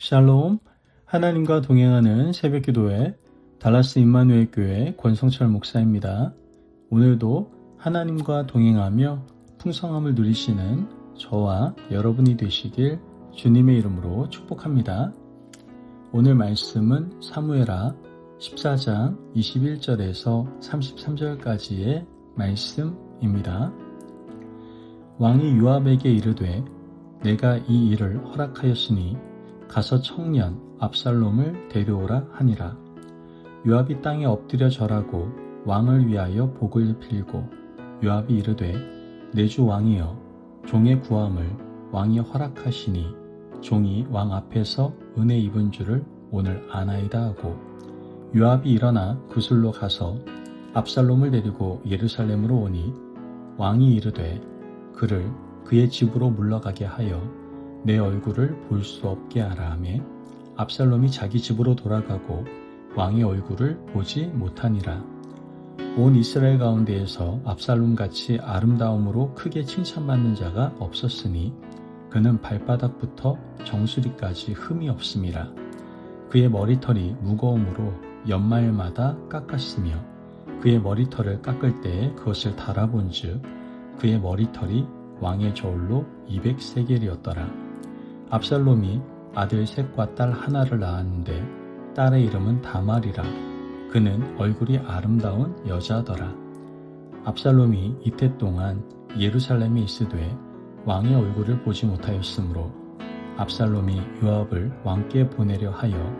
샬롬, 하나님과 동행하는 새벽기도회 달라스 임마누엘 교회 권성철 목사입니다. 오늘도 하나님과 동행하며 풍성함을 누리시는 저와 여러분이 되시길 주님의 이름으로 축복합니다. 오늘 말씀은 사무엘하 14장 21절에서 33절까지의 말씀입니다. 왕이 요압에게 이르되 내가 이 일을 허락하였으니 가서 청년 압살롬을 데려오라 하니라. 요압이 땅에 엎드려 절하고 왕을 위하여 복을 빌고 요압이 이르되 내 주 왕이여 종의 구함을 왕이 허락하시니 종이 왕 앞에서 은혜 입은 줄을 오늘 아나이다 하고 요압이 일어나 구슬로 가서 압살롬을 데리고 예루살렘으로 오니 왕이 이르되 그를 그의 집으로 물러가게 하여 내 얼굴을 볼 수 없게 하라 하매 압살롬이 자기 집으로 돌아가고 왕의 얼굴을 보지 못하니라. 온 이스라엘 가운데에서 압살롬같이 아름다움으로 크게 칭찬받는 자가 없었으니 그는 발바닥부터 정수리까지 흠이 없음이라. 그의 머리털이 무거움으로 연말마다 깎았으며 그의 머리털을 깎을 때에 그것을 달아본즉 그의 머리털이 왕의 저울로 200세겔이었더라. 압살롬이 아들 셋과 딸 하나를 낳았는데 딸의 이름은 다말이라. 그는 얼굴이 아름다운 여자더라. 압살롬이 이때 동안 예루살렘에 있으되 왕의 얼굴을 보지 못하였으므로 압살롬이 요압을 왕께 보내려 하여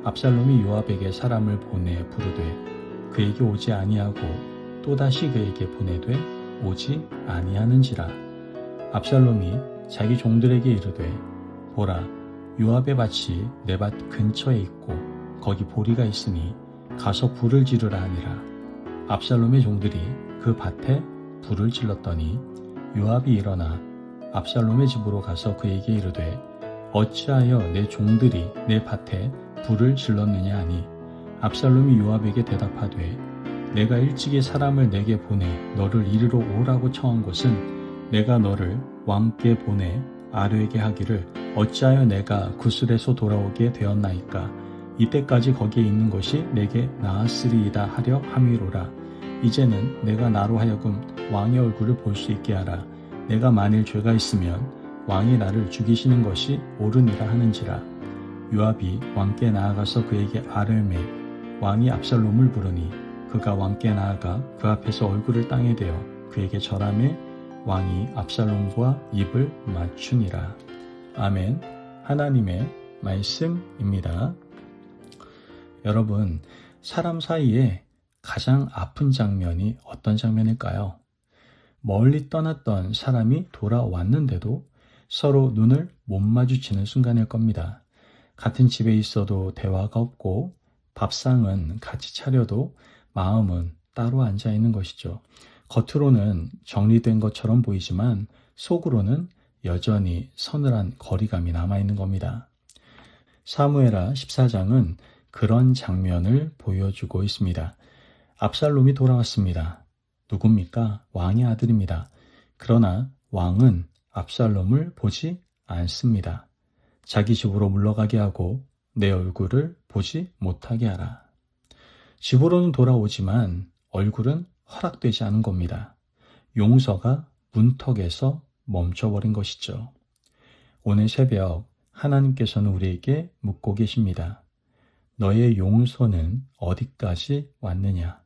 압살롬이 요압에게 사람을 보내 부르되 그에게 오지 아니하고 또다시 그에게 보내되 오지 아니하는지라. 압살롬이 자기 종들에게 이르되 보라, 요압의 밭이 내 밭 근처에 있고 거기 보리가 있으니 가서 불을 지르라 하니라. 압살롬의 종들이 그 밭에 불을 질렀더니 요압이 일어나 압살롬의 집으로 가서 그에게 이르되 어찌하여 내 종들이 내 밭에 불을 질렀느냐 하니 압살롬이 요압에게 대답하되 내가 일찍이 사람을 내게 보내 너를 이리로 오라고 청한 것은 내가 너를 왕께 보내 아뢰게 하기를 어찌하여 내가 구슬에서 돌아오게 되었나이까. 이때까지 거기에 있는 것이 내게 나았으리이다 하려 함이로라. 이제는 내가 나로 하여금 왕의 얼굴을 볼 수 있게 하라. 내가 만일 죄가 있으면 왕이 나를 죽이시는 것이 옳으니라 하는지라. 요압이 왕께 나아가서 그에게 아뢰매 왕이 압살롬을 부르니 그가 왕께 나아가 그 앞에서 얼굴을 땅에 대어 그에게 절하매 왕이 압살롬과 입을 맞추니라. 아멘. 하나님의 말씀입니다. 여러분, 사람 사이에 가장 아픈 장면이 어떤 장면일까요? 멀리 떠났던 사람이 돌아왔는데도 서로 눈을 못 마주치는 순간일 겁니다. 같은 집에 있어도 대화가 없고 밥상은 같이 차려도 마음은 따로 앉아 있는 것이죠. 겉으로는 정리된 것처럼 보이지만 속으로는 여전히 서늘한 거리감이 남아있는 겁니다. 사무엘하 14장은 그런 장면을 보여주고 있습니다. 압살롬이 돌아왔습니다. 누굽니까? 왕의 아들입니다. 그러나 왕은 압살롬을 보지 않습니다. 자기 집으로 물러가게 하고 내 얼굴을 보지 못하게 하라. 집으로는 돌아오지만 얼굴은 허락되지 않은 겁니다. 용서가 문턱에서 멈춰버린 것이죠. 오늘 새벽 하나님께서는 우리에게 묻고 계십니다. 너의 용서는 어디까지 왔느냐?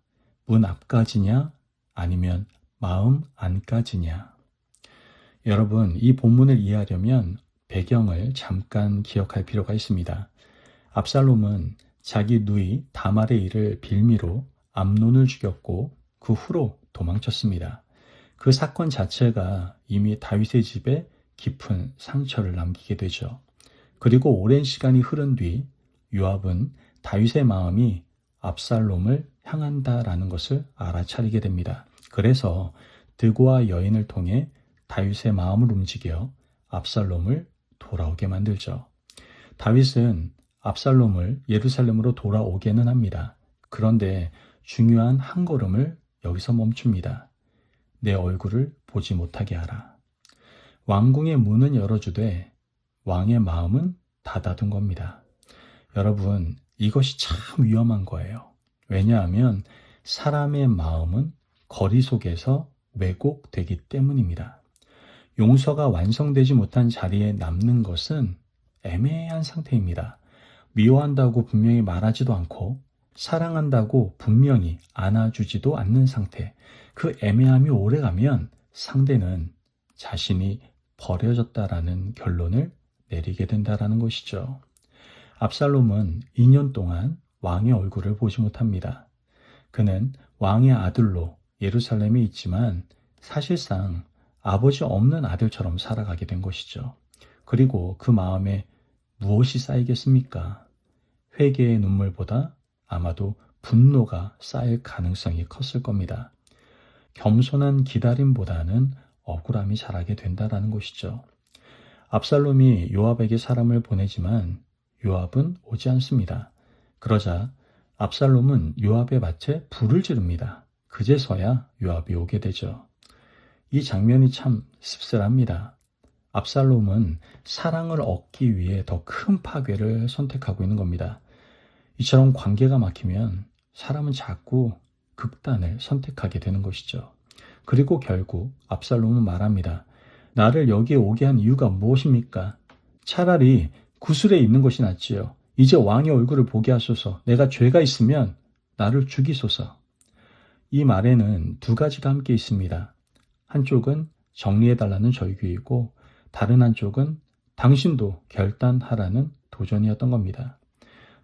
문 앞까지냐? 아니면 마음 안까지냐? 여러분, 이 본문을 이해하려면 배경을 잠깐 기억할 필요가 있습니다. 압살롬은 자기 누이 다말의 일을 빌미로 암논을 죽였고 그 후로 도망쳤습니다. 그 사건 자체가 이미 다윗의 집에 깊은 상처를 남기게 되죠. 그리고 오랜 시간이 흐른 뒤 요압은 다윗의 마음이 압살롬을 향한다라는 것을 알아차리게 됩니다. 그래서 드고와 여인을 통해 다윗의 마음을 움직여 압살롬을 돌아오게 만들죠. 다윗은 압살롬을 예루살렘으로 돌아오게는 합니다. 그런데 중요한 한 걸음을 여기서 멈춥니다. 내 얼굴을 보지 못하게 하라. 왕궁의 문은 열어주되 왕의 마음은 닫아둔 겁니다. 여러분, 이것이 참 위험한 거예요. 왜냐하면 사람의 마음은 거리 속에서 왜곡되기 때문입니다. 용서가 완성되지 못한 자리에 남는 것은 애매한 상태입니다. 미워한다고 분명히 말하지도 않고 사랑한다고 분명히 안아주지도 않는 상태. 그 애매함이 오래가면 상대는 자신이 버려졌다라는 결론을 내리게 된다라는 것이죠. 압살롬은 2년 동안 왕의 얼굴을 보지 못합니다. 그는 왕의 아들로 예루살렘에 있지만 사실상 아버지 없는 아들처럼 살아가게 된 것이죠. 그리고 그 마음에 무엇이 쌓이겠습니까? 회개의 눈물보다 아마도 분노가 쌓일 가능성이 컸을 겁니다. 겸손한 기다림보다는 억울함이 자라게 된다는 것이죠. 압살롬이 요압에게 사람을 보내지만 요압은 오지 않습니다. 그러자 압살롬은 요압의 밭에 불을 지릅니다. 그제서야 요압이 오게 되죠. 이 장면이 참 씁쓸합니다. 압살롬은 사랑을 얻기 위해 더 큰 파괴를 선택하고 있는 겁니다. 이처럼 관계가 막히면 사람은 자꾸 극단을 선택하게 되는 것이죠. 그리고 결국 압살롬은 말합니다. 나를 여기에 오게 한 이유가 무엇입니까? 차라리 구슬에 있는 것이 낫지요. 이제 왕의 얼굴을 보게 하소서. 내가 죄가 있으면 나를 죽이소서. 이 말에는 두 가지가 함께 있습니다. 한쪽은 정리해달라는 절규이고 다른 한쪽은 당신도 결단하라는 도전이었던 겁니다.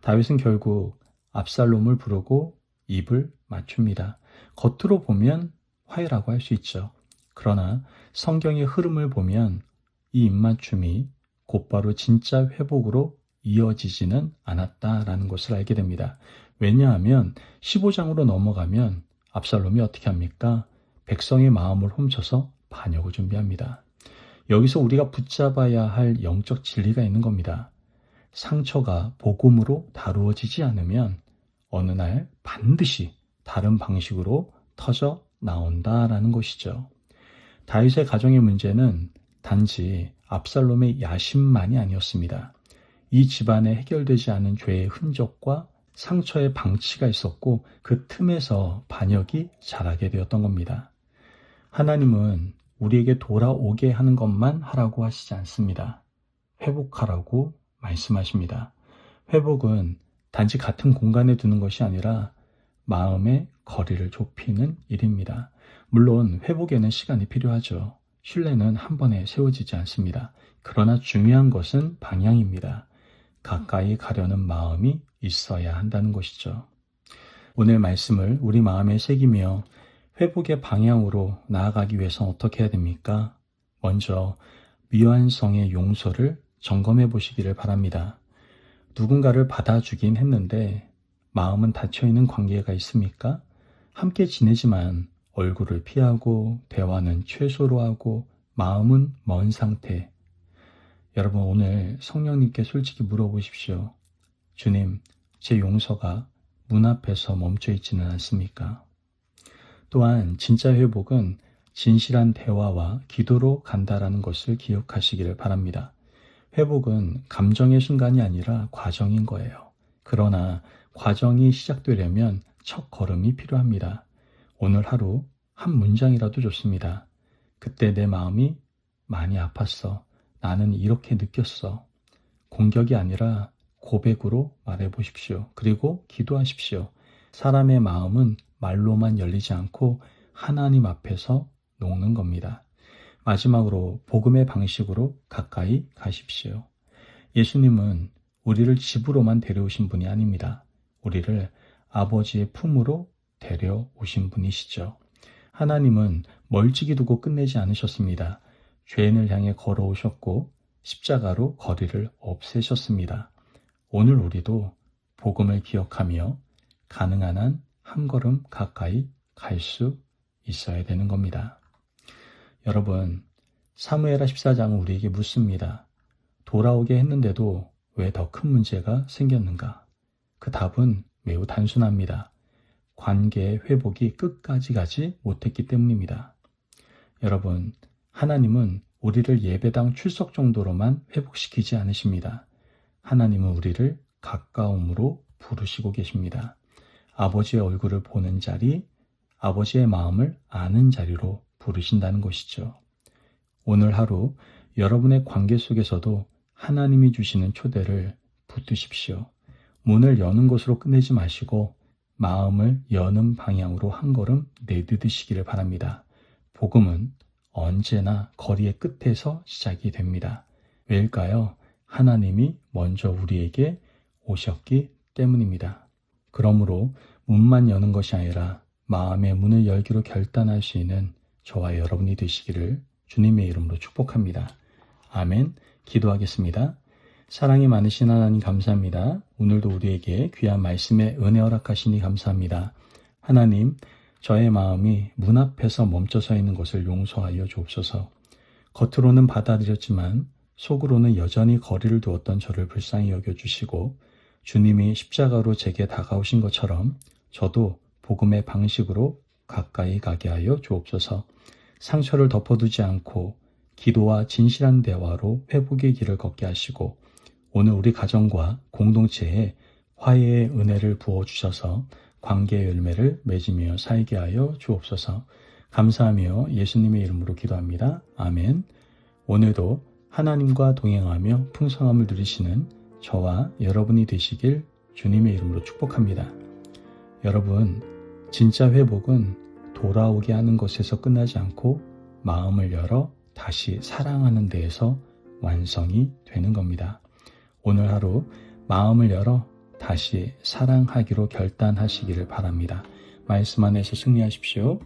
다윗은 결국 압살롬을 부르고 입을 맞춥니다. 겉으로 보면 화해라고 할 수 있죠. 그러나 성경의 흐름을 보면 이 입맞춤이 곧바로 진짜 회복으로 이어지지는 않았다라는 것을 알게 됩니다. 왜냐하면 15장으로 넘어가면 압살롬이 어떻게 합니까? 백성의 마음을 훔쳐서 반역을 준비합니다. 여기서 우리가 붙잡아야 할 영적 진리가 있는 겁니다. 상처가 복음으로 다루어지지 않으면 어느 날 반드시 다른 방식으로 터져 나온다라는 것이죠. 다윗의 가정의 문제는 단지 압살롬의 야심만이 아니었습니다. 이 집안에 해결되지 않은 죄의 흔적과 상처의 방치가 있었고 그 틈에서 반역이 자라게 되었던 겁니다. 하나님은 우리에게 돌아오게 하는 것만 하라고 하시지 않습니다. 회복하라고 말씀하십니다. 회복은 단지 같은 공간에 두는 것이 아니라 마음의 거리를 좁히는 일입니다. 물론 회복에는 시간이 필요하죠. 신뢰는 한 번에 세워지지 않습니다. 그러나 중요한 것은 방향입니다. 가까이 가려는 마음이 있어야 한다는 것이죠. 오늘 말씀을 우리 마음에 새기며 회복의 방향으로 나아가기 위해서 어떻게 해야 됩니까? 먼저 미완성의 용서를 점검해 보시기를 바랍니다. 누군가를 받아주긴 했는데 마음은 닫혀있는 관계가 있습니까? 함께 지내지만 얼굴을 피하고 대화는 최소로 하고 마음은 먼 상태. 여러분 오늘 성령님께 솔직히 물어보십시오. 주님, 제 용서가 문 앞에서 멈춰 있지는 않습니까? 또한 진짜 회복은 진실한 대화와 기도로 간다라는 것을 기억하시기를 바랍니다. 회복은 감정의 순간이 아니라 과정인 거예요. 그러나 과정이 시작되려면 첫 걸음이 필요합니다. 오늘 하루 한 문장이라도 좋습니다. 그때 내 마음이 많이 아팠어. 나는 이렇게 느꼈어. 공격이 아니라 고백으로 말해보십시오. 그리고 기도하십시오. 사람의 마음은 말로만 열리지 않고 하나님 앞에서 녹는 겁니다. 마지막으로 복음의 방식으로 가까이 가십시오. 예수님은 우리를 집으로만 데려오신 분이 아닙니다. 우리를 아버지의 품으로 데려오신 분이시죠. 하나님은 멀찍이 두고 끝내지 않으셨습니다. 죄인을 향해 걸어오셨고 십자가로 거리를 없애셨습니다. 오늘 우리도 복음을 기억하며 가능한 한 한 걸음 가까이 갈 수 있어야 되는 겁니다. 여러분, 사무엘하 14장은 우리에게 묻습니다. 돌아오게 했는데도 왜 더 큰 문제가 생겼는가? 그 답은 매우 단순합니다. 관계의 회복이 끝까지 가지 못했기 때문입니다. 여러분, 하나님은 우리를 예배당 출석 정도로만 회복시키지 않으십니다. 하나님은 우리를 가까움으로 부르시고 계십니다. 아버지의 얼굴을 보는 자리, 아버지의 마음을 아는 자리로 부르신다는 것이죠. 오늘 하루 여러분의 관계 속에서도 하나님이 주시는 초대를 붙드십시오. 문을 여는 것으로 끝내지 마시고 마음을 여는 방향으로 한 걸음 내디디시기를 바랍니다. 복음은 언제나 거리의 끝에서 시작이 됩니다. 왜일까요? 하나님이 먼저 우리에게 오셨기 때문입니다. 그러므로 문만 여는 것이 아니라 마음의 문을 열기로 결단할 수 있는 저와 여러분이 되시기를 주님의 이름으로 축복합니다. 아멘. 기도하겠습니다. 사랑이 많으신 하나님 감사합니다. 오늘도 우리에게 귀한 말씀에 은혜 허락하시니 감사합니다. 하나님, 저의 마음이 문 앞에서 멈춰서 있는 것을 용서하여 주옵소서. 겉으로는 받아들였지만 속으로는 여전히 거리를 두었던 저를 불쌍히 여겨주시고 주님이 십자가로 제게 다가오신 것처럼 저도 복음의 방식으로 가까이 가게 하여 주옵소서. 상처를 덮어두지 않고 기도와 진실한 대화로 회복의 길을 걷게 하시고 오늘 우리 가정과 공동체에 화해의 은혜를 부어주셔서 관계의 열매를 맺으며 살게 하여 주옵소서. 감사하며 예수님의 이름으로 기도합니다. 아멘. 오늘도 하나님과 동행하며 풍성함을 누리시는 저와 여러분이 되시길 주님의 이름으로 축복합니다. 여러분, 진짜 회복은 돌아오게 하는 것에서 끝나지 않고 마음을 열어 다시 사랑하는 데에서 완성이 되는 겁니다. 오늘 하루 마음을 열어 다시 사랑하기로 결단하시기를 바랍니다. 말씀 안에서 승리하십시오.